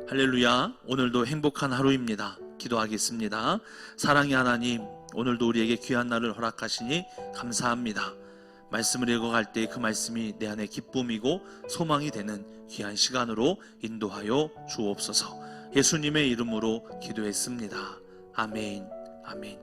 할렐루야. 오늘도 행복한 하루입니다. 기도하겠습니다. 사랑의 하나님, 오늘도 우리에게 귀한 날을 허락하시니 감사합니다. 말씀을 읽어갈 때 그 말씀이 내 안에 기쁨이고 소망이 되는 귀한 시간으로 인도하여 주옵소서. 예수님의 이름으로 기도했습니다. 아멘. 아멘.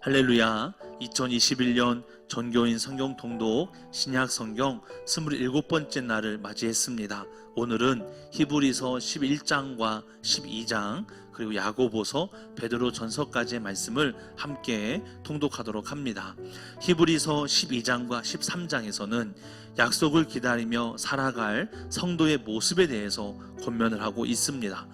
할렐루야. 2021년 전교인 성경 통독 신약 성경 27번째 날을 맞이했습니다. 오늘은 히브리서 11장과 12장 그리고 야고보서 베드로 전서까지의 말씀을 함께 통독하도록 합니다. 히브리서 12장과 13장에서는 약속을 기다리며 살아갈 성도의 모습에 대해서 권면을 하고 있습니다.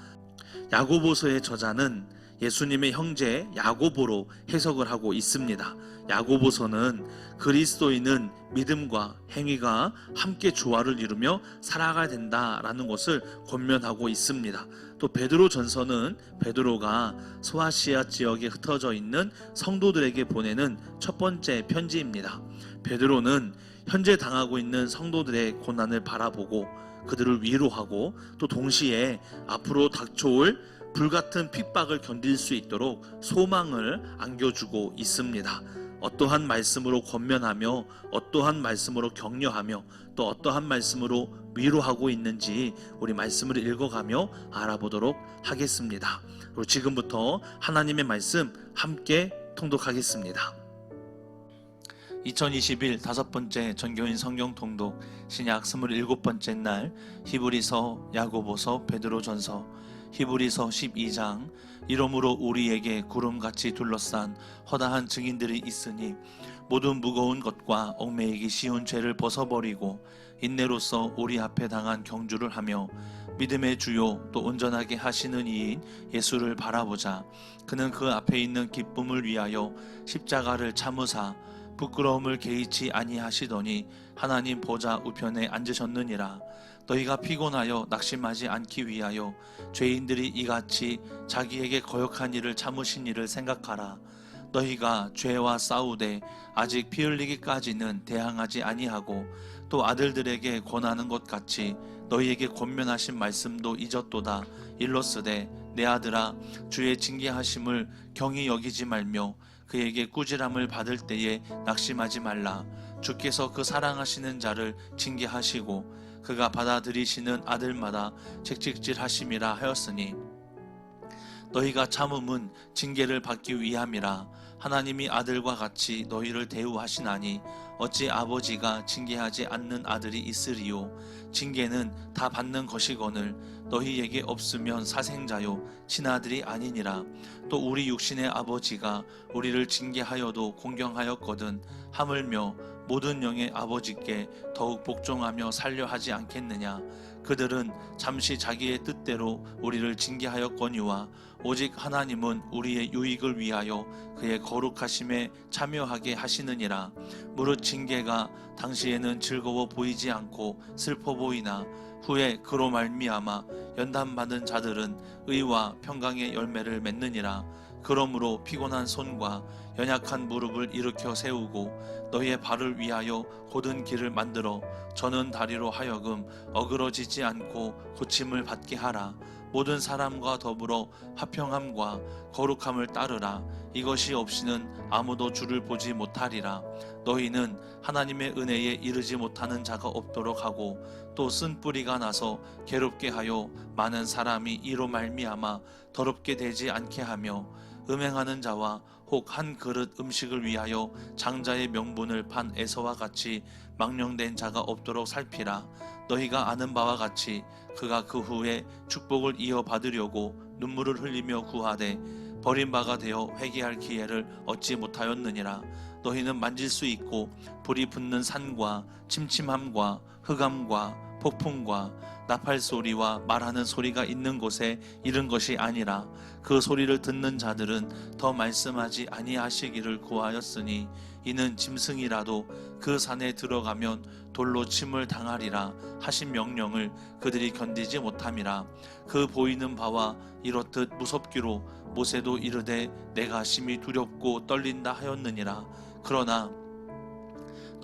야고보서의 저자는 예수님의 형제 야고보로 해석을 하고 있습니다. 야고보서는 그리스도인은 믿음과 행위가 함께 조화를 이루며 살아가야 된다라는 것을 권면하고 있습니다. 또 베드로 전서는 베드로가 소아시아 지역에 흩어져 있는 성도들에게 보내는 첫 번째 편지입니다. 베드로는 현재 당하고 있는 성도들의 고난을 바라보고 그들을 위로하고 또 동시에 앞으로 닥쳐올 불같은 핍박을 견딜 수 있도록 소망을 안겨주고 있습니다. 어떠한 말씀으로 권면하며 어떠한 말씀으로 격려하며 또 어떠한 말씀으로 위로하고 있는지 우리 말씀을 읽어가며 알아보도록 하겠습니다. 그리고 지금부터 하나님의 말씀 함께 통독하겠습니다. 2021 다섯 번째 전교인 성경 통독 신약 27번째 날 히브리서, 야고보서, 베드로 전서, 히브리서 12장. 이러므로 우리에게 구름같이 둘러싼 허다한 증인들이 있으니 모든 무거운 것과 얽매이기 쉬운 죄를 벗어버리고 인내로써 우리 앞에 당한 경주를 하며 믿음의 주요 또 온전하게 하시는 이인 예수를 바라보자. 그는 그 앞에 있는 기쁨을 위하여 십자가를 참으사 부끄러움을 개의치 아니하시더니 하나님 보좌 우편에 앉으셨느니라. 너희가 피곤하여 낙심하지 않기 위하여 죄인들이 이같이 자기에게 거역한 일을 참으신 일을 생각하라. 너희가 죄와 싸우되 아직 피 흘리기까지는 대항하지 아니하고 또 아들들에게 권하는 것 같이 너희에게 권면하신 말씀도 잊었도다. 일러스되 내 아들아 주의 징계하심을 경히 여기지 말며 그에게 꾸지람을 받을 때에 낙심하지 말라. 주께서 그 사랑하시는 자를 징계하시고 그가 받아들이시는 아들마다 책찍질하심이라 하였으니 너희가 참음은 징계를 받기 위함이라. 하나님이 아들과 같이 너희를 대우하시나니 어찌 아버지가 징계하지 않는 아들이 있으리요. 징계는 다 받는 것이거늘 너희에게 없으면 사생자요 친아들이 아니니라. 또 우리 육신의 아버지가 우리를 징계하여도 공경하였거든 하물며 모든 영의 아버지께 더욱 복종하며 살려 하지 않겠느냐. 그들은 잠시 자기의 뜻대로 우리를 징계하였거니와 오직 하나님은 우리의 유익을 위하여 그의 거룩하심에 참여하게 하시느니라. 무릇 징계가 당시에는 즐거워 보이지 않고 슬퍼 보이나 후에 그로 말미암아 연단받은 자들은 의와 평강의 열매를 맺느니라. 그러므로 피곤한 손과 연약한 무릎을 일으켜 세우고 너희의 발을 위하여 곧은 길을 만들어 저는 다리로 하여금 어그러지지 않고 고침을 받게 하라. 모든 사람과 더불어 화평함과 거룩함을 따르라. 이것이 없이는 아무도 주를 보지 못하리라. 너희는 하나님의 은혜에 이르지 못하는 자가 없도록 하고 또 쓴 뿌리가 나서 괴롭게 하여 많은 사람이 이로 말미암아 더럽게 되지 않게 하며 음행하는 자와 혹 한 그릇 음식을 위하여 장자의 명분을 판 에서와 같이 망령된 자가 없도록 살피라. 너희가 아는 바와 같이 그가 그 후에 축복을 이어받으려고 눈물을 흘리며 구하되 버림바가 되어 회개할 기회를 얻지 못하였느니라. 너희는 만질 수 있고 불이 붙는 산과 침침함과 흑암과 폭풍과 나팔 소리와 말하는 소리가 있는 곳에 이른 것이 아니라 그 소리를 듣는 자들은 더 말씀하지 아니하시기를 구하였으니 이는 짐승이라도 그 산에 들어가면 돌로 침을 당하리라 하신 명령을 그들이 견디지 못함이라. 그 보이는 바와 이렇듯 무섭기로 모세도 이르되 내가 심히 두렵고 떨린다 하였느니라. 그러나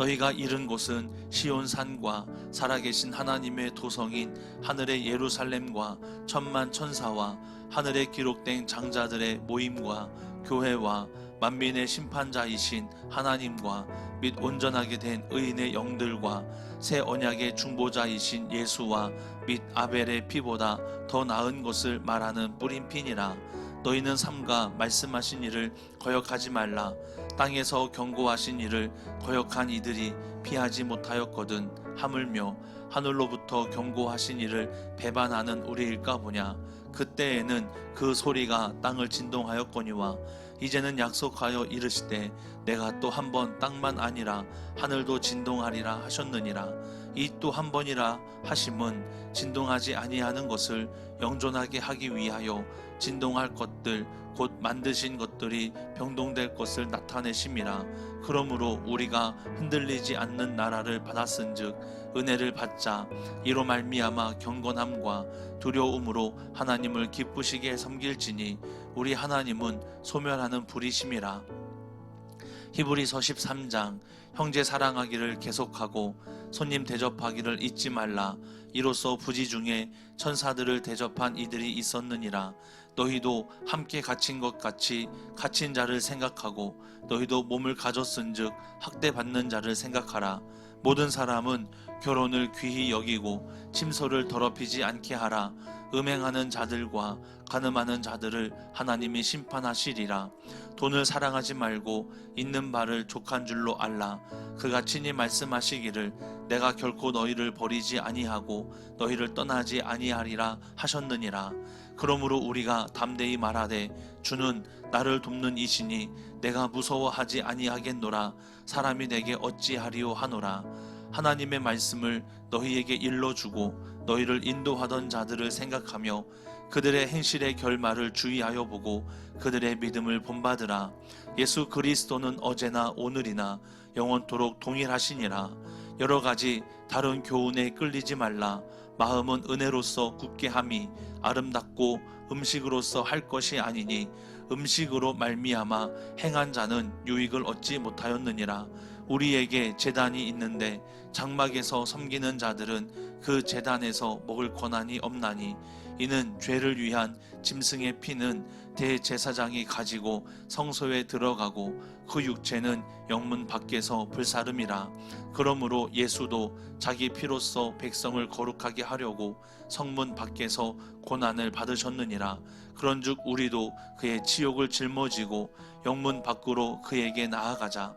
너희가 이른 곳은 시온산과 살아계신 하나님의 도성인 하늘의 예루살렘과 천만 천사와 하늘에 기록된 장자들의 모임과 교회와 만민의 심판자이신 하나님과 및 온전하게 된 의인의 영들과 새 언약의 중보자이신 예수와 및 아벨의 피보다 더 나은 것을 말하는 뿌린핀이라. 너희는 삼가 말씀하신 이를 거역하지 말라. 땅에서 경고하신 이를 거역한 이들이 피하지 못하였거든. 하물며 하늘로부터 경고하신 이를 배반하는 우리일까 보냐. 그때에는 그 소리가 땅을 진동하였거니와 이제는 약속하여 이르시되 내가 또 한 번 땅만 아니라 하늘도 진동하리라 하셨느니라. 이 또 한 번이라 하심은 진동하지 아니하는 것을 영존하게 하기 위하여 진동할 것들 곧 만드신 것들이 병동될 것을 나타내심이라. 그러므로 우리가 흔들리지 않는 나라를 받았은즉 은혜를 받자. 이로 말미암아 경건함과 두려움으로 하나님을 기쁘시게 섬길지니 우리 하나님은 소멸하는 불이심이라. 히브리서 13장. 형제 사랑하기를 계속하고 손님 대접하기를 잊지 말라. 이로써 부지 중에 천사들을 대접한 이들이 있었느니라. 너희도 함께 갇힌 것 같이 갇힌 자를 생각하고 너희도 몸을 가졌은즉 학대받는 자를 생각하라. 모든 사람은 결혼을 귀히 여기고 침소를 더럽히지 않게 하라. 음행하는 자들과 간음하는 자들을 하나님이 심판하시리라. 돈을 사랑하지 말고 있는 바를 족한 줄로 알라. 그가 친히 말씀하시기를 내가 결코 너희를 버리지 아니하고 너희를 떠나지 아니하리라 하셨느니라. 그러므로 우리가 담대히 말하되 주는 나를 돕는 이시니 내가 무서워하지 아니하겠노라. 사람이 내게 어찌하리요 하노라. 하나님의 말씀을 너희에게 일러주고 너희를 인도하던 자들을 생각하며 그들의 행실의 결말을 주의하여 보고 그들의 믿음을 본받으라. 예수 그리스도는 어제나 오늘이나 영원토록 동일하시니라. 여러 가지 다른 교훈에 끌리지 말라. 마음은 은혜로서 굳게 함이 아름답고 음식으로서 할 것이 아니니 음식으로 말미암아 행한 자는 유익을 얻지 못하였느니라. 우리에게 제단이 있는데 장막에서 섬기는 자들은 그 제단에서 먹을 권한이 없나니 이는 죄를 위한 짐승의 피는 대제사장이 가지고 성소에 들어가고 그 육체는 영문 밖에서 불사름이라. 그러므로 예수도 자기 피로써 백성을 거룩하게 하려고 성문 밖에서 고난을 받으셨느니라. 그런즉 우리도 그의 치욕을 짊어지고 영문 밖으로 그에게 나아가자.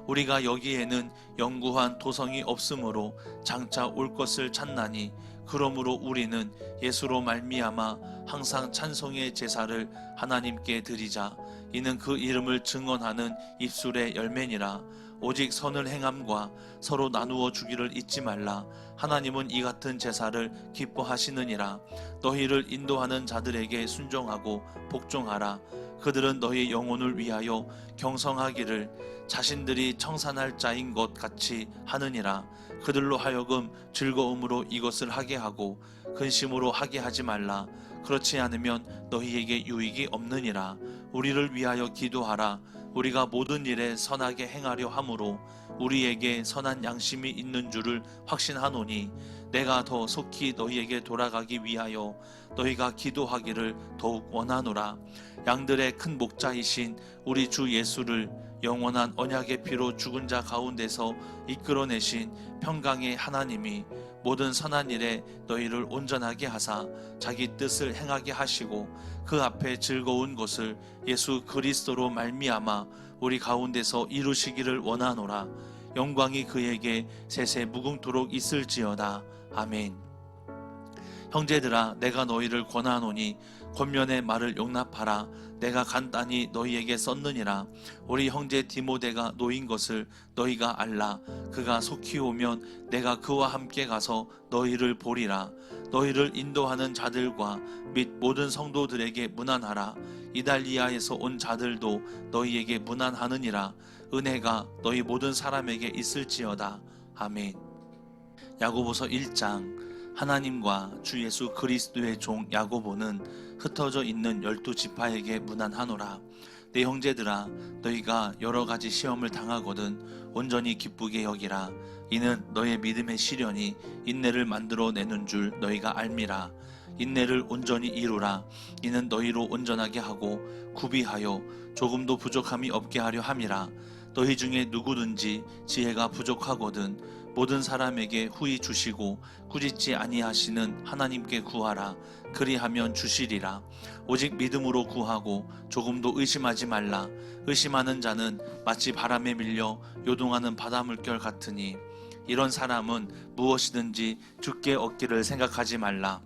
우리가 여기에는 영구한 도성이 없으므로 장차 올 것을 찾나니 그러므로 우리는 예수로 말미암아 항상 찬송의 제사를 하나님께 드리자. 이는 그 이름을 증언하는 입술의 열매니라. 오직 선을 행함과 서로 나누어 주기를 잊지 말라. 하나님은 이 같은 제사를 기뻐하시느니라. 너희를 인도하는 자들에게 순종하고 복종하라. 그들은 너희 영혼을 위하여 경성하기를 자신들이 청산할 자인 것 같이 하느니라. 그들로 하여금 즐거움으로 이것을 하게 하고 근심으로 하게 하지 말라. 그렇지 않으면 너희에게 유익이 없느니라. 우리를 위하여 기도하라. 우리가 모든 일에 선하게 행하려 함으로 우리에게 선한 양심이 있는 줄을 확신하노니 내가 더 속히 너희에게 돌아가기 위하여 너희가 기도하기를 더욱 원하노라. 양들의 큰 목자이신 우리 주 예수를 영원한 언약의 피로 죽은 자 가운데서 이끌어내신 평강의 하나님이 모든 선한 일에 너희를 온전하게 하사 자기 뜻을 행하게 하시고 그 앞에 즐거운 것을 예수 그리스도로 말미암아 우리 가운데서 이루시기를 원하노라. 영광이 그에게 세세 무궁토록 있을지어다. 아멘. 형제들아, 내가 너희를 권하노니 권면의 말을 용납하라. 내가 간단히 너희에게 썼느니라. 우리 형제 디모데가 노인 것을 너희가 알라. 그가 속히 오면 내가 그와 함께 가서 너희를 보리라. 너희를 인도하는 자들과 및 모든 성도들에게 문안하라. 이달리아에서 온 자들도 너희에게 문안하느니라. 은혜가 너희 모든 사람에게 있을지어다. 아멘. 야고보서 1장. 하나님과 주 예수 그리스도의 종 야고보는 흩어져 있는 12지파에게 문안하노라. 내 형제들아, 너희가 여러 가지 시험을 당하거든 온전히 기쁘게 여기라. 이는 너의 믿음의 시련이 인내를 만들어 내는 줄 너희가 알미라. 인내를 온전히 이루라. 이는 너희로 온전하게 하고 구비하여 조금도 부족함이 없게 하려 함이라. 너희 중에 누구든지 지혜가 부족하거든 모든 사람에게 후히 주시고 꾸짖지 아니하시는 하나님께 구하라. 그리하면 주시리라. 오직 믿음으로 구하고 조금도 의심하지 말라. 의심하는 자는 마치 바람에 밀려 요동하는 바닷물결 같으니 이런 사람은 무엇이든지 주께 얻기를 생각하지 말라.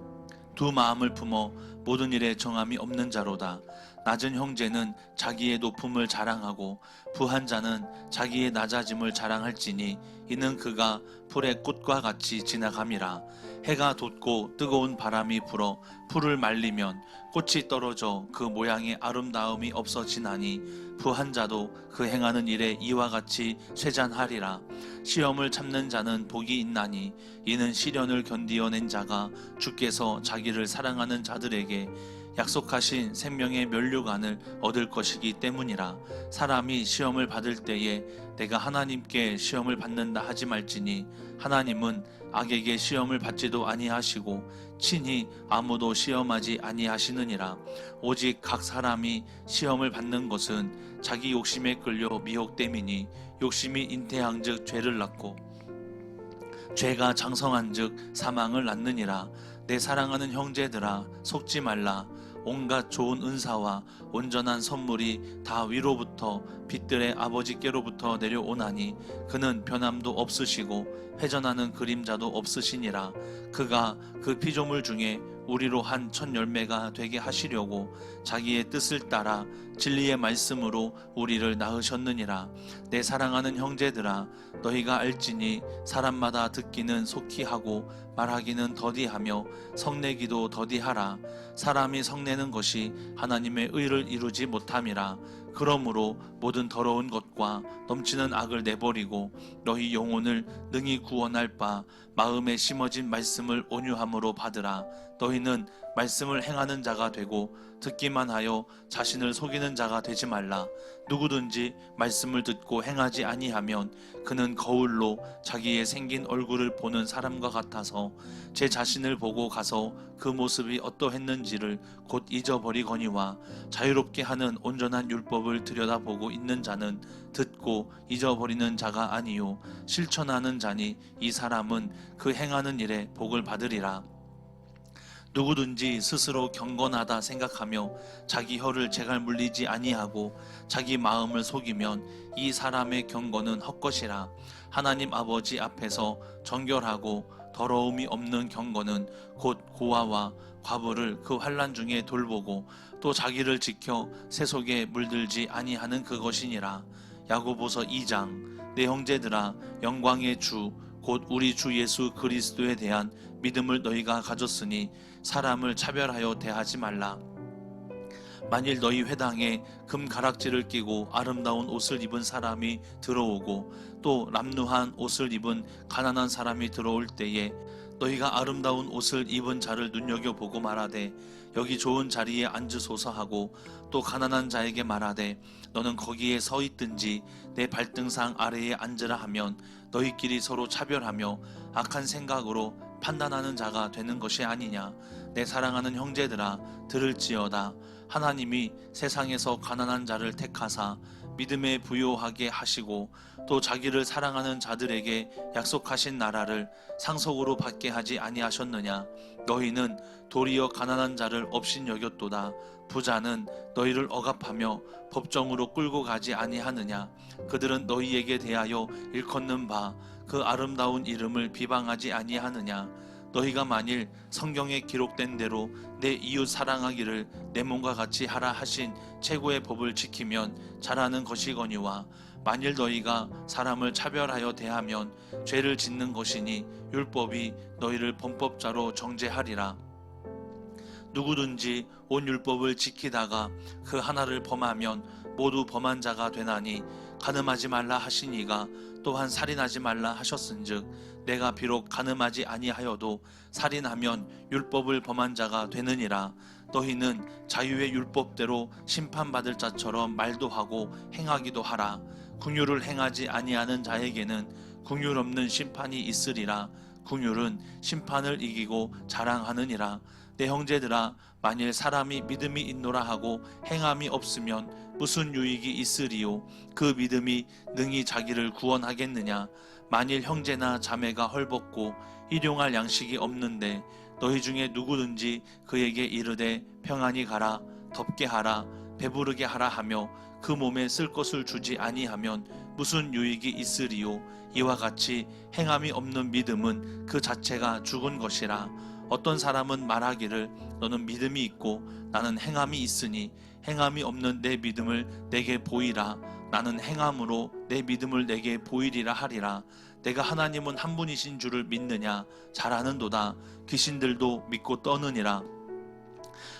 두 마음을 품어 모든 일에 정함이 없는 자로다. 낮은 형제는 자기의 높음을 자랑하고 부한 자는 자기의 낮아짐을 자랑할지니 이는 그가 풀의 꽃과 같이 지나감이라. 해가 돋고 뜨거운 바람이 불어 풀을 말리면 꽃이 떨어져 그 모양의 아름다움이 없어지나니 부한 자도 그 행하는 일에 이와 같이 쇠잔하리라. 시험을 참는 자는 복이 있나니 이는 시련을 견디어낸 자가 주께서 자기를 사랑하는 자들에게 약속하신 생명의 면류관을 얻을 것이기 때문이라. 사람이 시험을 받을 때에 내가 하나님께 시험을 받는다 하지 말지니 하나님은 악에게 시험을 받지도 아니하시고 친히 아무도 시험하지 아니하시느니라. 오직 각 사람이 시험을 받는 것은 자기 욕심에 끌려 미혹됨이니 욕심이 잉태한즉 죄를 낳고 죄가 장성한즉 사망을 낳느니라. 내 사랑하는 형제들아, 속지 말라. 온갖 좋은 은사와 온전한 선물이 다 위로부터 빛들의 아버지께로부터 내려오나니 그는 변함도 없으시고 회전하는 그림자도 없으시니라. 그가 그 피조물 중에 우리로 한 첫 열매가 되게 하시려고 자기의 뜻을 따라 진리의 말씀으로 우리를 낳으셨느니라. 내 사랑하는 형제들아, 너희가 알지니 사람마다 듣기는 속히 하고 말하기는 더디하며 성내기도 더디하라. 사람이 성내는 것이 하나님의 의를 이루지 못함이라. 그러므로 모든 더러운 것과 넘치는 악을 내버리고 너희 영혼을 능히 구원할 바 마음에 심어진 말씀을 온유함으로 받으라. 너희는 말씀을 행하는 자가 되고 듣기만 하여 자신을 속이는 자가 되지 말라. 누구든지 말씀을 듣고 행하지 아니하면 그는 거울로 자기의 생긴 얼굴을 보는 사람과 같아서 제 자신을 보고 가서 그 모습이 어떠했는지를 곧 잊어버리거니와 자유롭게 하는 온전한 율법을 들여다보고 있는 자는 듣고 잊어버리는 자가 아니요 실천하는 자니 이 사람은 그 행하는 일에 복을 받으리라. 누구든지 스스로 경건하다 생각하며 자기 혀를 제갈 물리지 아니하고 자기 마음을 속이면 이 사람의 경건은 헛것이라. 하나님 아버지 앞에서 정결하고 더러움이 없는 경건은 곧 고아와 과부를 그 환난 중에 돌보고 또 자기를 지켜 세속에 물들지 아니하는 그것이니라. 야고보서 2장. 내 형제들아, 영광의 주 곧 우리 주 예수 그리스도에 대한 믿음을 너희가 가졌으니 사람을 차별하여 대하지 말라. 만일 너희 회당에 금 가락지를 끼고 아름다운 옷을 입은 사람이 들어오고 또 람누한 옷을 입은 가난한 사람이 들어올 때에 너희가 아름다운 옷을 입은 자를 눈여겨보고 말하되 여기 좋은 자리에 앉으소서 하고 또 가난한 자에게 말하되 너는 거기에 서 있든지 내 발등상 아래에 앉으라 하면 너희끼리 서로 차별하며 악한 생각으로 판단하는 자가 되는 것이 아니냐. 내 사랑하는 형제들아, 들을지어다. 하나님이 세상에서 가난한 자를 택하사 믿음에 부요하게 하시고 또 자기를 사랑하는 자들에게 약속하신 나라를 상속으로 받게 하지 아니하셨느냐. 너희는 도리어 가난한 자를 업신여겼도다. 부자는 너희를 억압하며 법정으로 끌고 가지 아니하느냐. 그들은 너희에게 대하여 일컫는 바 그 아름다운 이름을 비방하지 아니하느냐. 너희가 만일 성경에 기록된 대로 내 이웃 사랑하기를 내 몸과 같이 하라 하신 최고의 법을 지키면 잘하는 것이거니와 만일 너희가 사람을 차별하여 대하면 죄를 짓는 것이니 율법이 너희를 범법자로 정죄하리라. 누구든지 온 율법을 지키다가 그 하나를 범하면 모두 범한 자가 되나니 간음하지 말라 하시니가 또한 살인하지 말라 하셨은즉 내가 비록 간음하지 아니하여도 살인하면 율법을 범한 자가 되느니라. 너희는 자유의 율법대로 심판받을 자처럼 말도 하고 행하기도 하라. 긍휼을 행하지 아니하는 자에게는 긍휼 없는 심판이 있으리라. 긍휼은 심판을 이기고 자랑하느니라. 내 형제들아, 만일 사람이 믿음이 있노라 하고 행함이 없으면 무슨 유익이 있으리요? 그 믿음이 능히 자기를 구원하겠느냐? 만일 형제나 자매가 헐벗고 일용할 양식이 없는데 너희 중에 누구든지 그에게 이르되 평안히 가라, 덥게 하라, 배부르게 하라 하며 그 몸에 쓸 것을 주지 아니하면 무슨 유익이 있으리요? 이와 같이 행함이 없는 믿음은 그 자체가 죽은 것이라. 어떤 사람은 말하기를 너는 믿음이 있고 나는 행함이 있으니 행함이 없는 내 믿음을 내게 보이라. 나는 행함으로 내 믿음을 내게 보이리라 하리라. 내가 하나님은 한 분이신 줄을 믿느냐? 잘 아는도다. 귀신들도 믿고 떠느니라.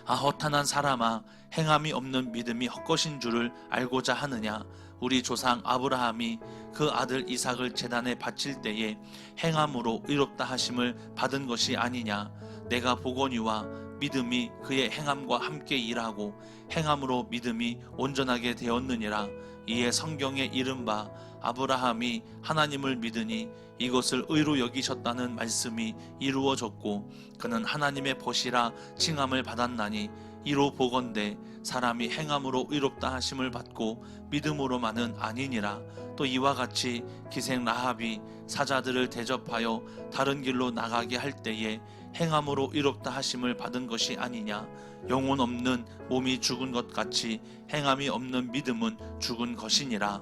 아, 허탄한 사람아, 행함이 없는 믿음이 헛것인 줄을 알고자 하느냐? 우리 조상 아브라함이 그 아들 이삭을 제단에 바칠 때에 행함으로 의롭다 하심을 받은 것이 아니냐? 내가 보거니와 믿음이 그의 행함과 함께 일하고 행함으로 믿음이 온전하게 되었느니라. 이에 성경에 이른바 아브라함이 하나님을 믿으니 이것을 의로 여기셨다는 말씀이 이루어졌고 그는 하나님의 벗이라 칭함을 받았나니 이로 보건대 사람이 행함으로 의롭다 하심을 받고 믿음으로만은 아니니라. 또 이와 같이 기생 라합이 사자들을 대접하여 다른 길로 나가게 할 때에 행함으로 의롭다 하심을 받은 것이 아니냐? 영혼 없는 몸이 죽은 것 같이 행함이 없는 믿음은 죽은 것이니라.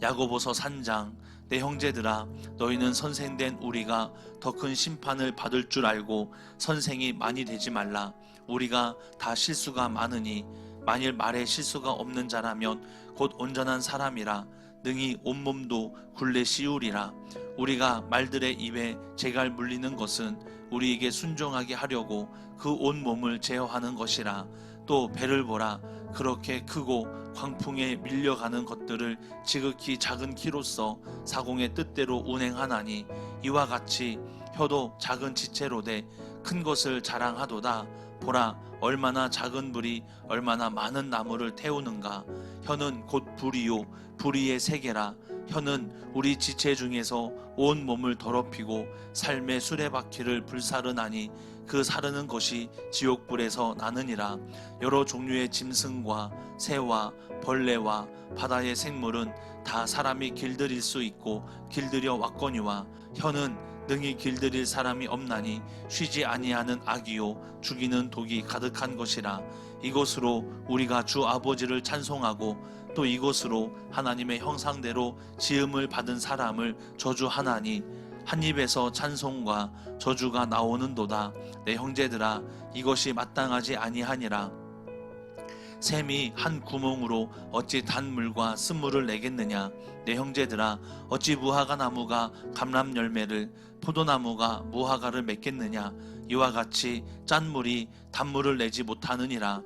야고보서 3장. 내 형제들아, 너희는 선생된 우리가 더 큰 심판을 받을 줄 알고 선생이 많이 되지 말라. 우리가 다 실수가 많으니 만일 말에 실수가 없는 자라면 곧 온전한 사람이라 능히 온몸도 굴레 씌우리라. 우리가 말들의 입에 재갈 물리는 것은 우리에게 순종하게 하려고 그 온몸을 제어하는 것이라. 또 배를 보라. 그렇게 크고 광풍에 밀려가는 것들을 지극히 작은 키로써 사공의 뜻대로 운행하나니 이와 같이 혀도 작은 지체로되 큰 것을 자랑하도다. 보라, 얼마나 작은 불이 얼마나 많은 나무를 태우는가. 혀는 곧 불이요 불의의 세계라. 혀는 우리 지체 중에서 온 몸을 더럽히고 삶의 수레바퀴를 불사르나니 그 사르는 것이 지옥불에서 나느니라. 여러 종류의 짐승과 새와 벌레와 바다의 생물은 다 사람이 길들일 수 있고 길들여 왔거니와 혀는 능히 길들일 사람이 없나니 쉬지 아니하는 악이요 죽이는 독이 가득한 것이라. 이것으로 우리가 주 아버지를 찬송하고 또 이것으로 하나님의 형상대로 지음을 받은 사람을 저주하나니 한 입에서 찬송과 저주가 나오는도다. 내 형제들아, 이것이 마땅하지 아니하니라. 샘이 한 구멍으로 어찌 단물과 쓴물을 내겠느냐? 내 형제들아, 어찌 무화과 나무가 감람 열매를 포도나무가 무화과를 맺겠느냐? 이와 같이 짠 물이 단물을 내지 못하느니라.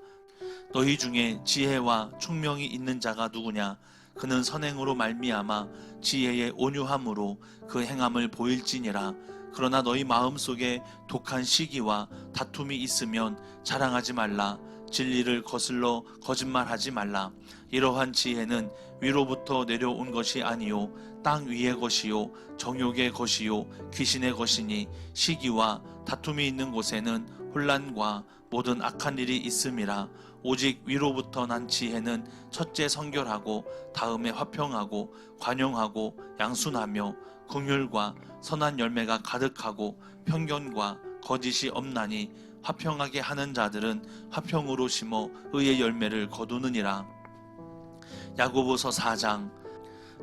너희 중에 지혜와 총명이 있는 자가 누구냐? 그는 선행으로 말미암아 지혜의 온유함으로 그 행함을 보일지니라. 그러나 너희 마음속에 독한 시기와 다툼이 있으면 자랑하지 말라. 진리를 거슬러 거짓말하지 말라. 이러한 지혜는 위로부터 내려온 것이 아니요 땅 위의 것이요 정욕의 것이요 귀신의 것이니 시기와 다툼이 있는 곳에는 혼란과 모든 악한 일이 있음이라. 오직 위로부터 난 지혜는 첫째 성결하고 다음에 화평하고 관용하고 양순하며 긍휼과 선한 열매가 가득하고 편견과 거짓이 없나니 화평하게 하는 자들은 화평으로 심어 의의 열매를 거두느니라. 야고보서 4장.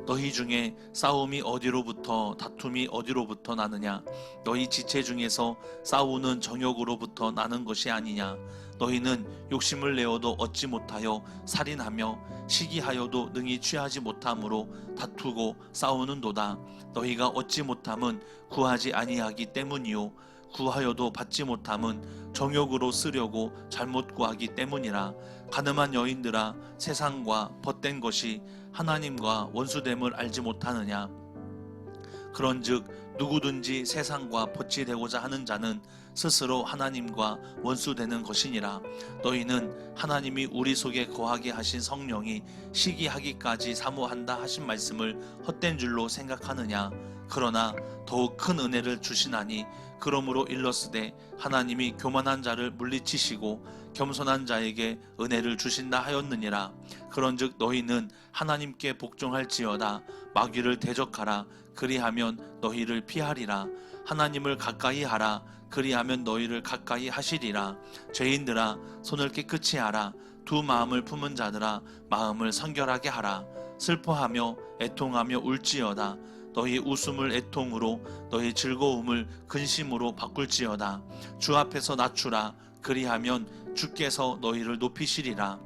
너희 중에 싸움이 어디로부터 다툼이 어디로부터 나느냐? 너희 지체 중에서 싸우는 정욕으로부터 나는 것이 아니냐? 너희는 욕심을 내어도 얻지 못하여 살인하며 시기하여도 능히 취하지 못함으로 다투고 싸우는도다. 너희가 얻지 못함은 구하지 아니하기 때문이요 구하여도 받지 못함은 정욕으로 쓰려고 잘못 구하기 때문이라. 가늠한 여인들아, 세상과 벗된 것이 하나님과 원수됨을 알지 못하느냐? 그런즉 누구든지 세상과 벗이 되고자 하는 자는 스스로 하나님과 원수되는 것이니라. 너희는 하나님이 우리 속에 거하게 하신 성령이 시기하기까지 사모한다 하신 말씀을 헛된 줄로 생각하느냐. 그러나 더욱 큰 은혜를 주시나니 그러므로 일렀으되 하나님이 교만한 자를 물리치시고 겸손한 자에게 은혜를 주신다 하였느니라. 그런즉 너희는 하나님께 복종할지어다. 마귀를 대적하라. 그리하면 너희를 피하리라. 하나님을 가까이 하라. 그리하면 너희를 가까이 하시리라. 죄인들아 손을 깨끗이 하라. 두 마음을 품은 자들아 마음을 성결하게 하라. 슬퍼하며 애통하며 울지어다. 너희 웃음을 애통으로 너희 즐거움을 근심으로 바꿀지어다. 주 앞에서 낮추라. 그리하면 주께서 너희를 높이시리라.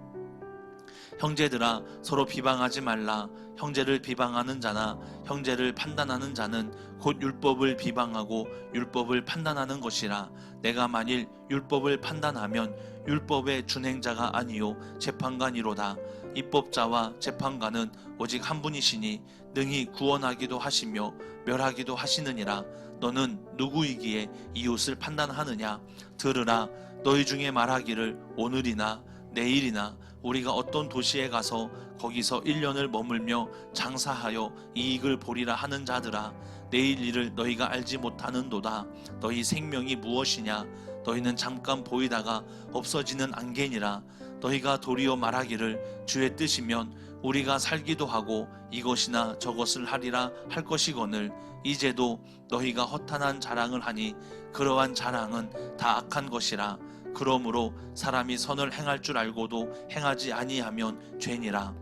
형제들아 서로 비방하지 말라. 형제를 비방하는 자나 형제를 판단하는 자는 곧 율법을 비방하고 율법을 판단하는 것이라. 내가 만일 율법을 판단하면 율법의 준행자가 아니요 재판관이로다. 입법자와 재판관은 오직 한 분이시니 능히 구원하기도 하시며 멸하기도 하시느니라. 너는 누구이기에 이웃을 판단하느냐. 들으라. 너희 중에 말하기를 오늘이나 내일이나 우리가 어떤 도시에 가서 거기서 1년을 머물며 장사하여 이익을 보리라 하는 자들아, 내일 일을 너희가 알지 못하는도다. 너희 생명이 무엇이냐. 너희는 잠깐 보이다가 없어지는 안개니라. 너희가 도리어 말하기를 주의 뜻이면 우리가 살기도 하고 이것이나 저것을 하리라 할 것이거늘 이제도 너희가 허탄한 자랑을 하니 그러한 자랑은 다 악한 것이라. 그러므로 사람이 선을 행할 줄 알고도 행하지 아니하면 죄니라.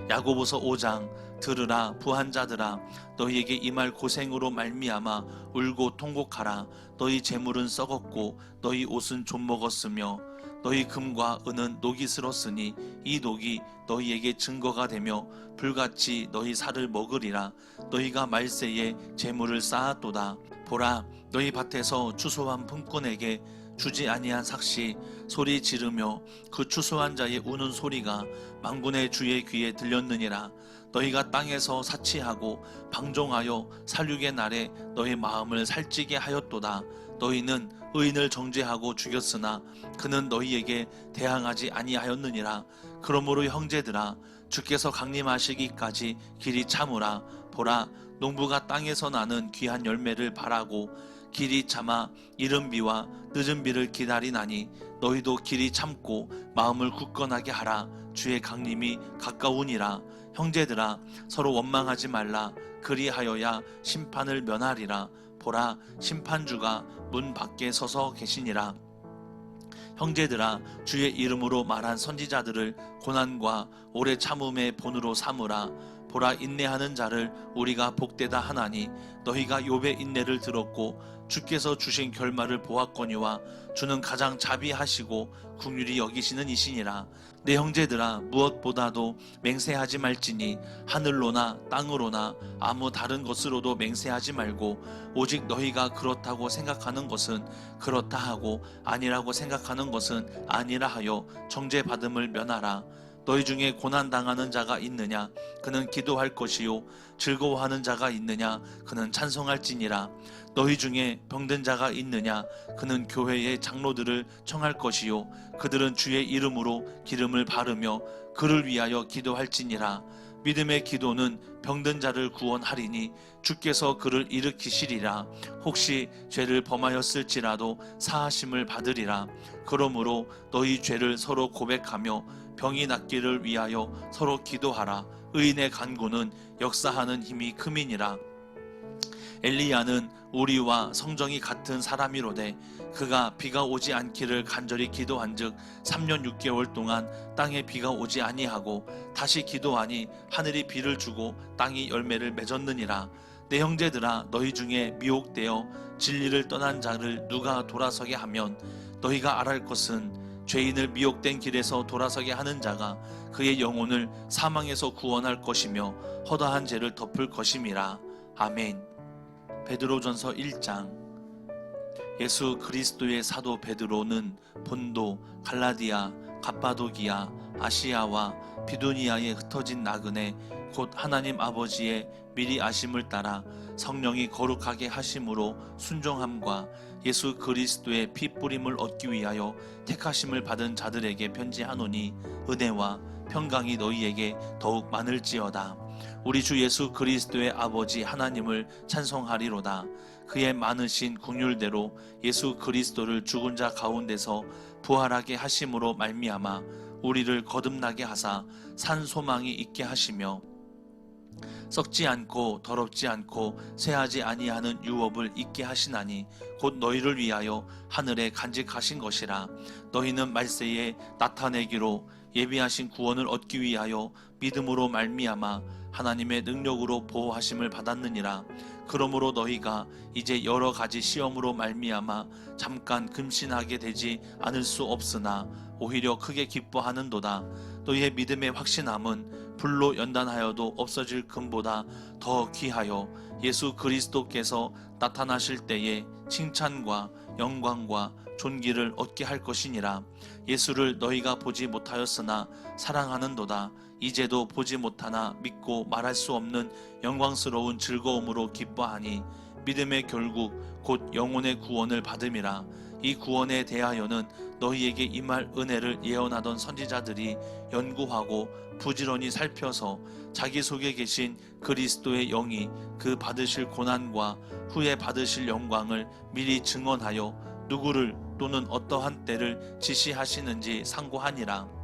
야고보서 5장. 들으라 부한 자들아, 너희에게 임할 고생으로 말미암아 울고 통곡하라. 너희 재물은 썩었고 너희 옷은 좀 먹었으며 너희 금과 은은 녹이 슬었으니 이 녹이 너희에게 증거가 되며 불같이 너희 살을 먹으리라. 너희가 말세에 재물을 쌓았도다. 보라, 너희 밭에서 추수한 품꾼에게 주지 아니한 삭시 소리 지르며 그 추수한 자의 우는 소리가 만군의 주의 귀에 들렸느니라. 너희가 땅에서 사치하고 방종하여 살육의 날에 너희 마음을 살찌게 하였도다. 너희는 의인을 정죄하고 죽였으나 그는 너희에게 대항하지 아니하였느니라. 그러므로 형제들아, 주께서 강림하시기까지 길이 참으라. 보라, 농부가 땅에서 나는 귀한 열매를 바라고 길이 참아 이른 비와 늦은 비를 기다리나니 너희도 길이 참고 마음을 굳건하게 하라. 주의 강림이 가까우니라. 형제들아, 서로 원망하지 말라. 그리하여야 심판을 면하리라. 보라, 심판주가 문 밖에 서서 계시니라. 형제들아, 주의 이름으로 말한 선지자들을 고난과 오래 참음의 본으로 삼으라. 보라, 인내하는 자를 우리가 복되다 하나니 너희가 욥의 인내를 들었고 주께서 주신 결말을 보았거니와 주는 가장 자비하시고 긍휼히 여기시는 이시니라. 내 형제들아, 무엇보다도 맹세하지 말지니 하늘로나 땅으로나 아무 다른 것으로도 맹세하지 말고 오직 너희가 그렇다고 생각하는 것은 그렇다 하고 아니라고 생각하는 것은 아니라 하여 정죄받음을 면하라. 너희 중에 고난당하는 자가 있느냐. 그는 기도할 것이요 즐거워하는 자가 있느냐. 그는 찬송할지니라. 너희 중에 병든 자가 있느냐. 그는 교회의 장로들을 청할 것이요 그들은 주의 이름으로 기름을 바르며 그를 위하여 기도할지니라. 믿음의 기도는 병든 자를 구원하리니 주께서 그를 일으키시리라. 혹시 죄를 범하였을지라도 사하심을 받으리라. 그러므로 너희 죄를 서로 고백하며 병이 낫기를 위하여 서로 기도하라. 의인의 간구는 역사하는 힘이 크미니라. 엘리야는 우리와 성정이 같은 사람이로되 그가 비가 오지 않기를 간절히 기도한즉 3년 6개월 동안 땅에 비가 오지 아니하고 다시 기도하니 하늘이 비를 주고 땅이 열매를 맺었느니라. 내 형제들아, 너희 중에 미혹되어 진리를 떠난 자를 누가 돌아서게 하면 너희가 알할 것은 죄인을 미혹된 길에서 돌아서게 하는 자가 그의 영혼을 사망에서 구원할 것이며 허다한 죄를 덮을 것임이라. 아멘. 베드로전서 1장. 예수 그리스도의 사도 베드로는 본도, 갈라디아, 갑바도기아, 아시아와 비두니아에 흩어진 나그네 곧 하나님 아버지의 미리 아심을 따라 성령이 거룩하게 하심으로 순종함과 예수 그리스도의 피 뿌림을 얻기 위하여 택하심을 받은 자들에게 편지하노니 은혜와 평강이 너희에게 더욱 많을지어다. 우리 주 예수 그리스도의 아버지 하나님을 찬송하리로다. 그의 많으신 긍휼대로 예수 그리스도를 죽은 자 가운데서 부활하게 하심으로 말미암아 우리를 거듭나게 하사 산 소망이 있게 하시며 썩지 않고 더럽지 않고 쇠하지 아니하는 유업을 있게 하시나니 곧 너희를 위하여 하늘에 간직하신 것이라. 너희는 말세에 나타내기로 예비하신 구원을 얻기 위하여 믿음으로 말미암아 하나님의 능력으로 보호하심을 받았느니라. 그러므로 너희가 이제 여러 가지 시험으로 말미암아 잠깐 금신하게 되지 않을 수 없으나 오히려 크게 기뻐하는도다. 너희의 믿음의 확신함은 불로 연단하여도 없어질 금보다 더 귀하여 예수 그리스도께서 나타나실 때에 칭찬과 영광과 존귀를 얻게 할 것이니라. 예수를 너희가 보지 못하였으나 사랑하는도다. 이제도 보지 못하나 믿고 말할 수 없는 영광스러운 즐거움으로 기뻐하니 믿음의 결국 곧 영혼의 구원을 받음이라. 이 구원에 대하여는 너희에게 임할 은혜를 예언하던 선지자들이 연구하고 부지런히 살펴서 자기 속에 계신 그리스도의 영이 그 받으실 고난과 후에 받으실 영광을 미리 증언하여 누구를 또는 어떠한 때를 지시하시는지 상고하니라.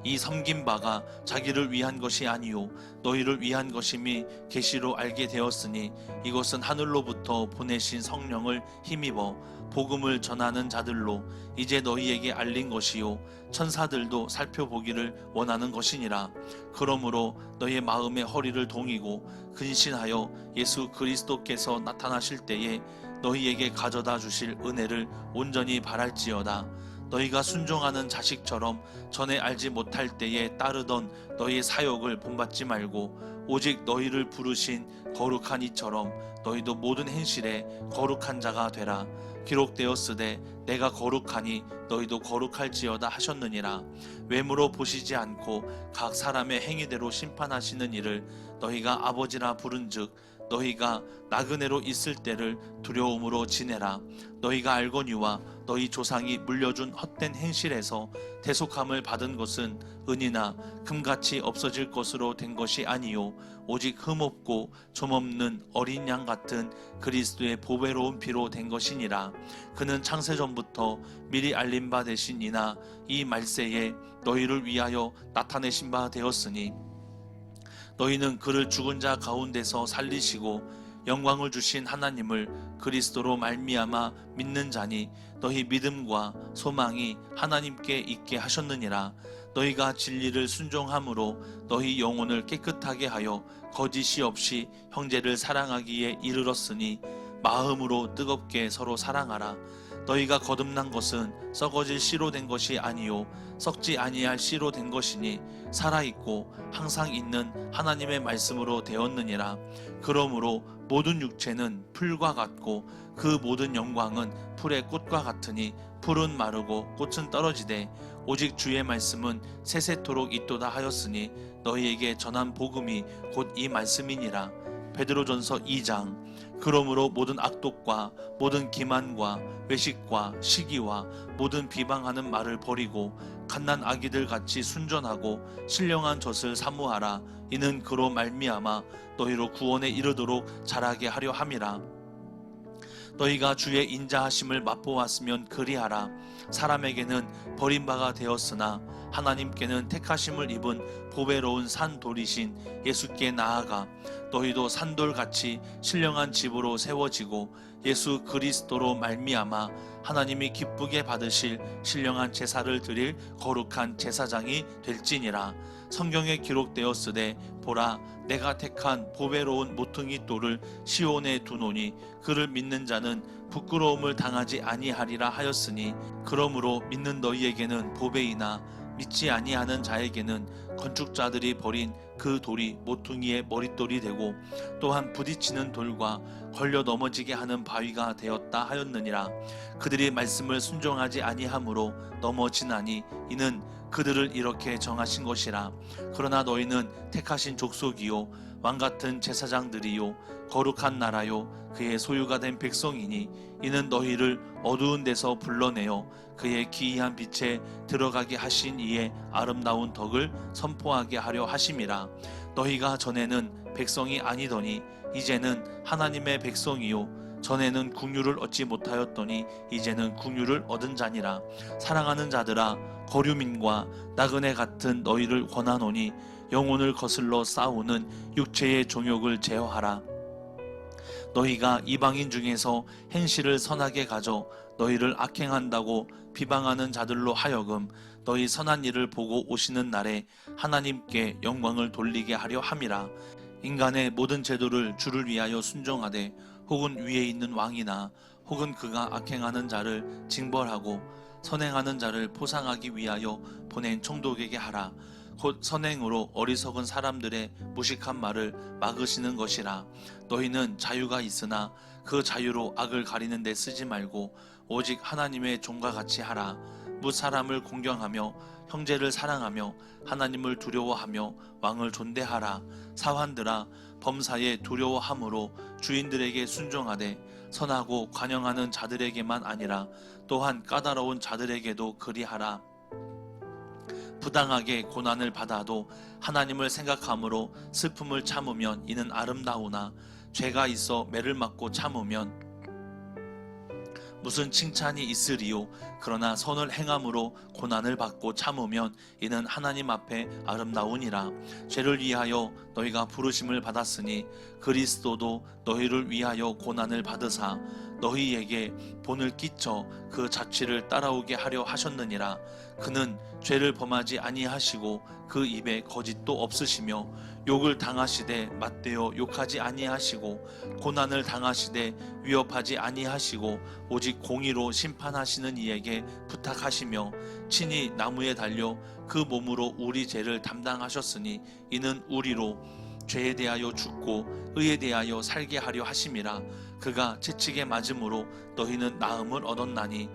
이 섬긴 바가 자기를 위한 것이 아니요 너희를 위한 것임이 계시로 알게 되었으니 이것은 하늘로부터 보내신 성령을 힘입어 복음을 전하는 자들로 이제 너희에게 알린 것이요 천사들도 살펴보기를 원하는 것이니라. 그러므로 너희의 마음의 허리를 동이고 근신하여 예수 그리스도께서 나타나실 때에 너희에게 가져다 주실 은혜를 온전히 바랄지어다. 너희가 순종하는 자식처럼 전에 알지 못할 때에 따르던 너희의 사역을 본받지 말고 오직 너희를 부르신 거룩한 이처럼 너희도 모든 행실에 거룩한 자가 되라. 기록되었으되 내가 거룩하니 너희도 거룩할지어다 하셨느니라. 외모로 보시지 않고 각 사람의 행위대로 심판하시는 이를 너희가 아버지라 부른즉 너희가 나그네로 있을 때를 두려움으로 지내라. 너희가 알거니와 너희 조상이 물려준 헛된 행실에서 대속함을 받은 것은 은이나 금같이 없어질 것으로 된 것이 아니요 오직 흠없고 좀없는 어린 양 같은 그리스도의 보배로운 피로 된 것이니라. 그는 창세전부터 미리 알린 바 되신 이나 이 말세에 너희를 위하여 나타내신 바 되었으니 너희는 그를 죽은 자 가운데서 살리시고 영광을 주신 하나님을 그리스도로 말미암아 믿는 자니 너희 믿음과 소망이 하나님께 있게 하셨느니라. 너희가 진리를 순종함으로 너희 영혼을 깨끗하게 하여 거짓이 없이 형제를 사랑하기에 이르렀으니 마음으로 뜨겁게 서로 사랑하라. 너희가 거듭난 것은 썩어질 씨로 된 것이 아니요 썩지 아니할 씨로 된 것이니 살아있고 항상 있는 하나님의 말씀으로 되었느니라. 그러므로 모든 육체는 풀과 같고 그 모든 영광은 풀의 꽃과 같으니 풀은 마르고 꽃은 떨어지되 오직 주의 말씀은 세세토록 있도다 하였으니 너희에게 전한 복음이 곧 이 말씀이니라. 베드로전서 2장. 그러므로 모든 악독과 모든 기만과 외식과 시기와 모든 비방하는 말을 버리고 갓난 아기들 같이 순전하고 신령한 젖을 사모하라. 이는 그로 말미암아 너희로 구원에 이르도록 자라게 하려 함이라. 너희가 주의 인자하심을 맛보았으면 그리하라. 사람에게는 버림바가 되었으나 하나님께는 택하심을 입은 보배로운 산돌이신 예수께 나아가 너희도 산돌같이 신령한 집으로 세워지고 예수 그리스도로 말미암아 하나님이 기쁘게 받으실 신령한 제사를 드릴 거룩한 제사장이 될지니라. 성경에 기록되었으되 보라 내가 택한 보배로운 모퉁이 돌을 시온에 두노니 그를 믿는 자는 부끄러움을 당하지 아니하리라 하였으니 그러므로 믿는 너희에게는 보배이나 믿지 아니하는 자에게는 건축자들이 버린 그 돌이 모퉁이의 머릿돌이 되고 또한 부딪히는 돌과 걸려 넘어지게 하는 바위가 되었다 하였느니라. 그들이 말씀을 순종하지 아니하므로 넘어지나니 이는 그들을 이렇게 정하신 것이라. 그러나 너희는 택하신 족속이요 왕같은 제사장들이요 거룩한 나라요 그의 소유가 된 백성이니 이는 너희를 어두운 데서 불러내어 그의 기이한 빛에 들어가게 하신 이의 아름다운 덕을 선포하게 하려 하심이라. 너희가 전에는 백성이 아니더니 이제는 하나님의 백성이요 전에는 국류를 얻지 못하였더니 이제는 국류를 얻은 자니라. 사랑하는 자들아 거류민과 나그네 같은 너희를 권하노니 영혼을 거슬러 싸우는 육체의 종욕을 제어하라. 너희가 이방인 중에서 행실을 선하게 가져 너희를 악행한다고 비방하는 자들로 하여금 너희 선한 일을 보고 오시는 날에 하나님께 영광을 돌리게 하려 함이라. 인간의 모든 제도를 주를 위하여 순종하되 혹은 위에 있는 왕이나 혹은 그가 악행하는 자를 징벌하고 선행하는 자를 포상하기 위하여 보낸 총독에게 하라. 곧 선행으로 어리석은 사람들의 무식한 말을 막으시는 것이라. 너희는 자유가 있으나 그 자유로 악을 가리는 데 쓰지 말고 오직 하나님의 종과 같이 하라. 뭇 사람을 공경하며 형제를 사랑하며 하나님을 두려워하며 왕을 존대하라. 사환들아 범사에 두려워함으로 주인들에게 순종하되 선하고 관영하는 자들에게만 아니라 또한 까다로운 자들에게도 그리하라. 부당하게 고난을 받아도 하나님을 생각함으로 슬픔을 참으면 이는 아름다우나 죄가 있어 매를 맞고 참으면 무슨 칭찬이 있으리요. 그러나 선을 행함으로 고난을 받고 참으면 이는 하나님 앞에 아름다우니라. 죄를 위하여 너희가 부르심을 받았으니 그리스도도 너희를 위하여 고난을 받으사 너희에게 본을 끼쳐 그 자취를 따라오게 하려 하셨느니라. 그는 죄를 범하지 아니하시고 그 입에 거짓도 없으시며 욕을 당하시되 맞대어 욕하지 아니하시고 고난을 당하시되 위협하지 아니하시고 오직 공의로 심판하시는 이에게 부탁하시며 친히 나무에 달려 그 몸으로 우리 죄를 담당하셨으니 이는 우리로 죄에 대하여 죽고 의에 대하여 살게 하려 하심이라. 그가 채찍에 맞음으로 너희는 나음을 얻었나니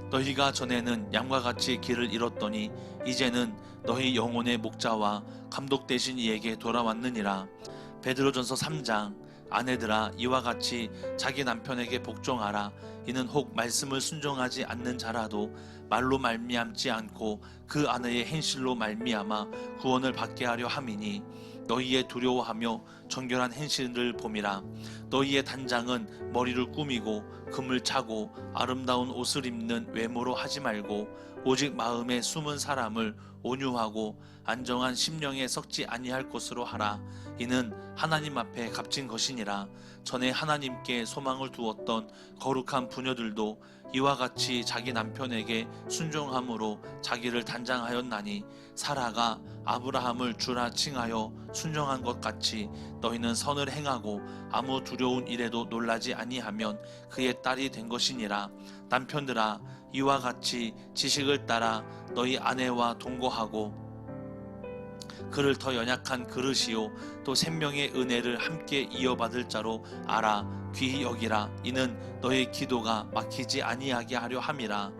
너희가 전에는 양과 같이 길을 잃었더니 이제는 너희 영혼의 목자와 감독 되신 이에게 돌아왔느니라. 베드로전서 3장 아내들아 이와 같이 자기 남편에게 복종하라. 이는 혹 말씀을 순종하지 않는 자라도 말로 말미암지 않고 그 아내의 행실로 말미암아 구원을 받게 하려 함이니 너희의 두려워하며 정결한 행실을 봄이라. 너희의 단장은 머리를 꾸미고 금을 차고 아름다운 옷을 입는 외모로 하지 말고 오직 마음에 숨은 사람을 온유하고 안정한 심령에 섞지 아니할 것으로 하라. 이는 하나님 앞에 값진 것이니라. 전에 하나님께 소망을 두었던 거룩한 부녀들도 이와 같이 자기 남편에게 순종함으로 자기를 단장하였나니 사라가 아브라함을 주라 칭하여 순종한 것 같이 너희는 선을 행하고 아무 두려운 일에도 놀라지 아니하면 그의 딸이 된 것이니라. 남편들아 이와 같이 지식을 따라 너희 아내와 동거하고 그를 더 연약한 그릇이요 또 생명의 은혜를 함께 이어받을 자로 알아 귀히 여기라. 이는 너희 기도가 막히지 아니하게 하려 함이라.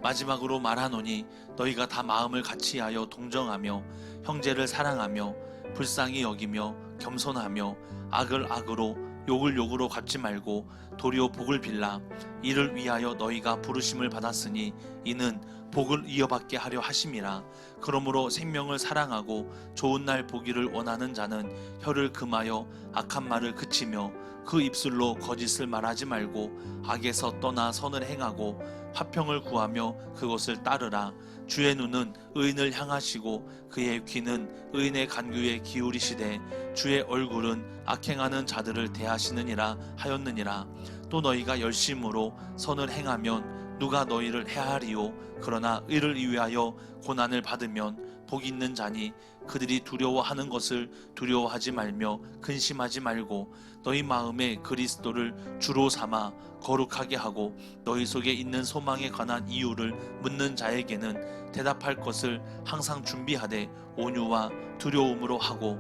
마지막으로 말하노니 너희가 다 마음을 같이하여 동정하며 형제를 사랑하며 불쌍히 여기며 겸손하며 악을 악으로 욕을 욕으로 갚지 말고 도리어 복을 빌라. 이를 위하여 너희가 부르심을 받았으니 이는 복을 이어받게 하려 하심이라. 그러므로 생명을 사랑하고 좋은 날 보기를 원하는 자는 혀를 금하여 악한 말을 그치며 그 입술로 거짓을 말하지 말고 악에서 떠나 선을 행하고 화평을 구하며 그것을 따르라. 주의 눈은 의인을 향하시고 그의 귀는 의인의 간구에 기울이시되 주의 얼굴은 악행하는 자들을 대하시느니라 하였느니라. 또 너희가 열심으로 선을 행하면 누가 너희를 해하리요. 그러나 의를 위하여 고난을 받으면 복 있는 자니 그들이 두려워하는 것을 두려워하지 말며 근심하지 말고 너희 마음에 그리스도를 주로 삼아 거룩하게 하고 너희 속에 있는 소망에 관한 이유를 묻는 자에게는 대답할 것을 항상 준비하되 온유와 두려움으로 하고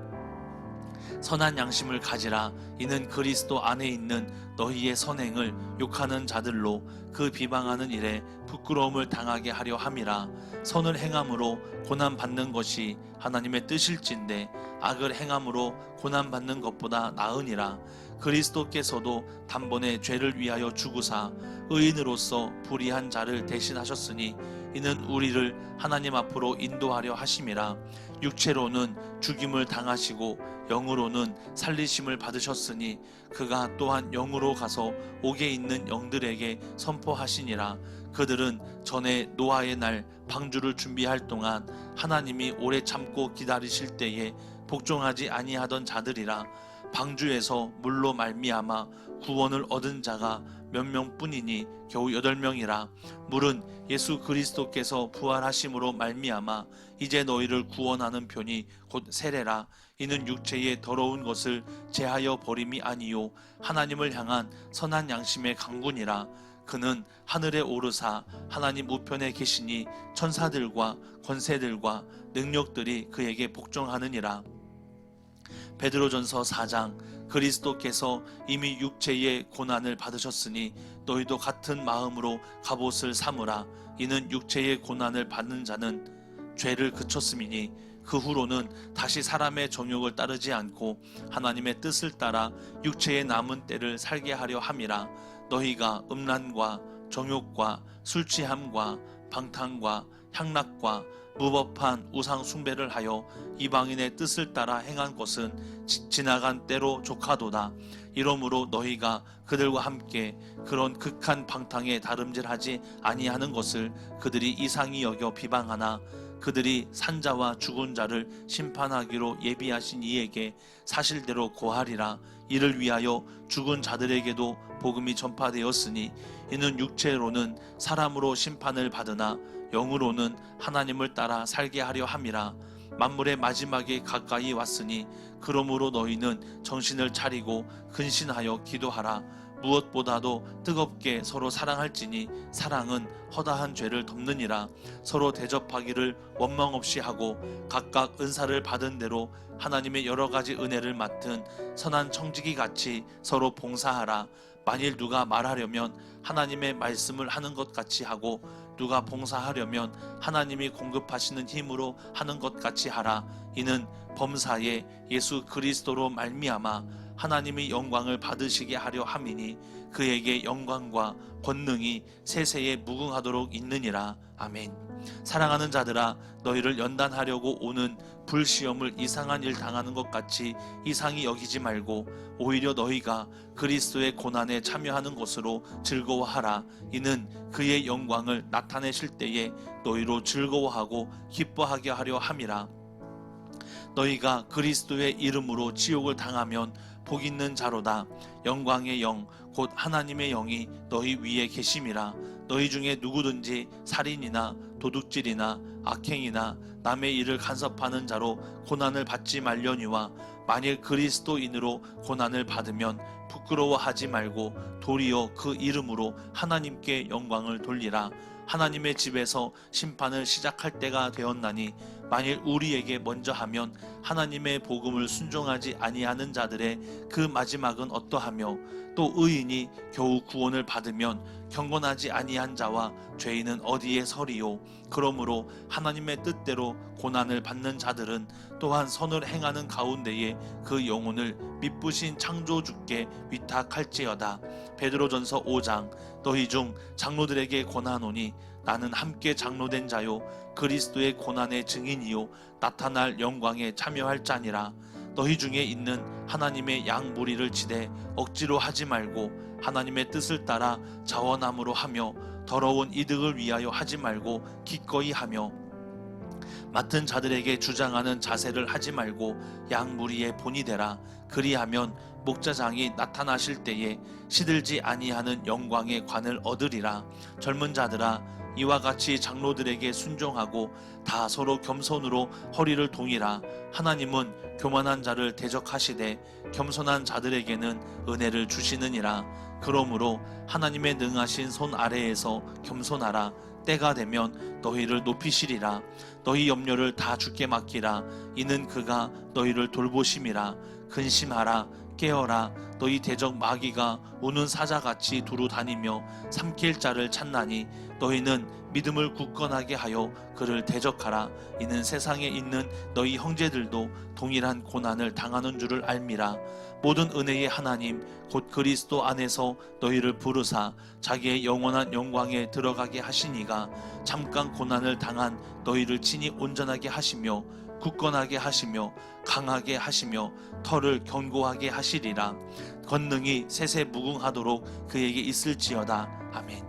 선한 양심을 가지라. 이는 그리스도 안에 있는 너희의 선행을 욕하는 자들로 그 비방하는 일에 부끄러움을 당하게 하려 함이라. 선을 행함으로 고난 받는 것이 하나님의 뜻일진데 악을 행함으로 고난 받는 것보다 나으니라. 그리스도께서도 단번에 죄를 위하여 죽으사 의인으로서 불의한 자를 대신하셨으니 이는 우리를 하나님 앞으로 인도하려 하심이라. 육체로는 죽임을 당하시고 영으로는 살리심을 받으셨으니 그가 또한 영으로 가서 옥에 있는 영들에게 선포하시니라. 그들은 전에 노아의 날 방주를 준비할 동안 하나님이 오래 참고 기다리실 때에 복종하지 아니하던 자들이라. 방주에서 물로 말미암아 구원을 얻은 자가 몇 명뿐이니 겨우 8명이라. 물은 예수 그리스도께서 부활하심으로 말미암아 이제 너희를 구원하는 편이 곧 세례라. 이는 육체의 더러운 것을 제하여 버림이 아니요 하나님을 향한 선한 양심의 강군이라. 그는 하늘에 오르사 하나님 우편에 계시니 천사들과 권세들과 능력들이 그에게 복종하느니라. 베드로전서 4장. 그리스도께서 이미 육체의 고난을 받으셨으니 너희도 같은 마음으로 갑옷을 삼으라. 이는 육체의 고난을 받는 자는 죄를 그쳤음이니 그 후로는 다시 사람의 정욕을 따르지 않고 하나님의 뜻을 따라 육체의 남은 때를 살게 하려 함이라. 너희가 음란과 정욕과 술취함과 방탕과 향락과 무법한 우상 숭배를 하여 이방인의 뜻을 따라 행한 것은 지나간 때로 족하도다. 이러므로 너희가 그들과 함께 그런 극한 방탕에 다름질하지 아니하는 것을 그들이 이상히 여겨 비방하나 그들이 산자와 죽은 자를 심판하기로 예비하신 이에게 사실대로 고하리라. 이를 위하여 죽은 자들에게도 복음이 전파되었으니 이는 육체로는 사람으로 심판을 받으나 영으로는 하나님을 따라 살게 하려 함이라. 만물의 마지막에 가까이 왔으니 그러므로 너희는 정신을 차리고 근신하여 기도하라. 무엇보다도 뜨겁게 서로 사랑할지니 사랑은 허다한 죄를 덮느니라. 서로 대접하기를 원망 없이 하고 각각 은사를 받은 대로 하나님의 여러 가지 은혜를 맡은 선한 청지기 같이 서로 봉사하라. 만일 누가 말하려면 하나님의 말씀을 하는 것 같이 하고 누가 봉사하려면 하나님이 공급하시는 힘으로 하는 것 같이 하라. 이는 범사에 예수 그리스도로 말미암아 하나님이 영광을 받으시게 하려 함이니 그에게 영광과 권능이 세세에 무궁하도록 있느니라. 아멘. 사랑하는 자들아, 너희를 연단하려고 오는 불시험을 이상한 일 당하는 것 같이 이상히 여기지 말고 오히려 너희가 그리스도의 고난에 참여하는 것으로 즐거워하라. 이는 그의 영광을 나타내실 때에 너희로 즐거워하고 기뻐하게 하려 함이라. 너희가 그리스도의 이름으로 지옥을 당하면 복 있는 자로다. 영광의 영 곧 하나님의 영이 너희 위에 계심이라. 너희 중에 누구든지 살인이나 도둑질이나 악행이나 남의 일을 간섭하는 자로 고난을 받지 말려니와 만일 그리스도인으로 고난을 받으면 부끄러워하지 말고 도리어 그 이름으로 하나님께 영광을 돌리라. 하나님의 집에서 심판을 시작할 때가 되었나니 만일 우리에게 먼저 하면 하나님의 복음을 순종하지 아니하는 자들의 그 마지막은 어떠하며 또 의인이 겨우 구원을 받으면 경건하지 아니한 자와 죄인은 어디에 서리요. 그러므로 하나님의 뜻대로 고난을 받는 자들은 또한 선을 행하는 가운데에 그 영혼을 미쁘신 창조주께 위탁할지어다. 베드로전서 5장. 너희 중 장로들에게 권하노니 나는 함께 장로된 자요 그리스도의 고난의 증인이요 나타날 영광에 참여할 자니라. 너희 중에 있는 하나님의 양 무리를 치되 억지로 하지 말고 하나님의 뜻을 따라 자원함으로 하며 더러운 이득을 위하여 하지 말고 기꺼이 하며 맡은 자들에게 주장하는 자세를 하지 말고 양 무리의 본이 되라. 그리하면 목자장이 나타나실 때에 시들지 아니하는 영광의 관을 얻으리라. 젊은 자들아, 이와 같이 장로들에게 순종하고 다 서로 겸손으로 허리를 동이라. 하나님은 교만한 자를 대적하시되 겸손한 자들에게는 은혜를 주시느니라. 그러므로 하나님의 능하신 손 아래에서 겸손하라. 때가 되면 너희를 높이시리라. 너희 염려를 다 주께 맡기라. 이는 그가 너희를 돌보심이라. 근심하라 깨어라 너희 대적 마귀가 우는 사자같이 두루 다니며 삼킬 자를 찾나니 너희는 믿음을 굳건하게 하여 그를 대적하라. 이는 세상에 있는 너희 형제들도 동일한 고난을 당하는 줄을 알미라. 모든 은혜의 하나님 곧 그리스도 안에서 너희를 부르사 자기의 영원한 영광에 들어가게 하시니가 잠깐 고난을 당한 너희를 친히 온전하게 하시며 굳건하게 하시며 강하게 하시며 털을 견고하게 하시리라. 권능이 세세무궁하도록 그에게 있을지어다. 아멘.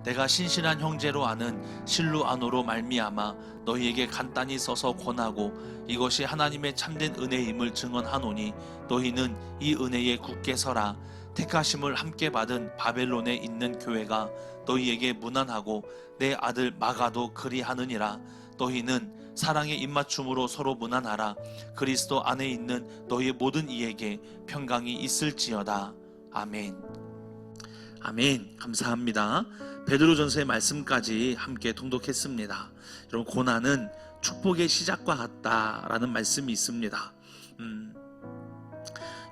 내가 신실한 형제로 아는 실루아노로 말미암아 너희에게 간단히 써서 권하고 이것이 하나님의 참된 은혜임을 증언하노니 너희는 이 은혜에 굳게 서라. 택하심을 함께 받은 바벨론에 있는 교회가 너희에게 무난하고 내 아들 마가도 그리하느니라. 너희는 사랑의 입맞춤으로 서로 무난하라. 그리스도 안에 있는 너희 모든 이에게 평강이 있을지어다. 아멘. 아멘. 감사합니다. 베드로전서의 말씀까지 함께 통독했습니다. 여러분, 고난은 축복의 시작과 같다라는 말씀이 있습니다.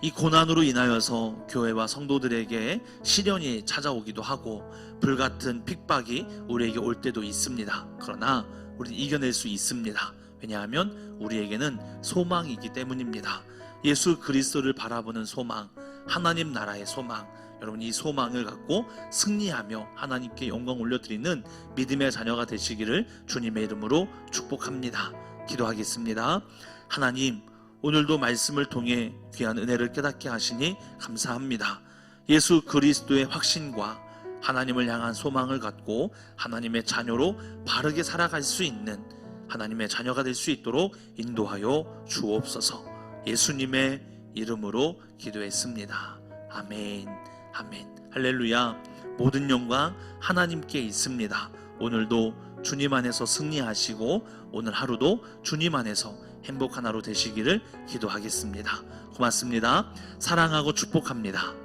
이 고난으로 인하여서 교회와 성도들에게 시련이 찾아오기도 하고 불같은 핍박이 우리에게 올 때도 있습니다. 그러나 우리는 이겨낼 수 있습니다. 왜냐하면 우리에게는 소망이기 때문입니다. 예수 그리스도를 바라보는 소망, 하나님 나라의 소망, 여러분 이 소망을 갖고 승리하며 하나님께 영광 올려드리는 믿음의 자녀가 되시기를 주님의 이름으로 축복합니다. 기도하겠습니다. 하나님, 오늘도 말씀을 통해 귀한 은혜를 깨닫게 하시니 감사합니다. 예수 그리스도의 확신과 하나님을 향한 소망을 갖고 하나님의 자녀로 바르게 살아갈 수 있는 하나님의 자녀가 될 수 있도록 인도하여 주옵소서. 예수님의 이름으로 기도했습니다. 아멘. 아멘. 할렐루야. 모든 영광 하나님께 있습니다. 오늘도 주님 안에서 승리하시고 오늘 하루도 주님 안에서 행복한 하루 되시기를 기도하겠습니다. 고맙습니다. 사랑하고 축복합니다.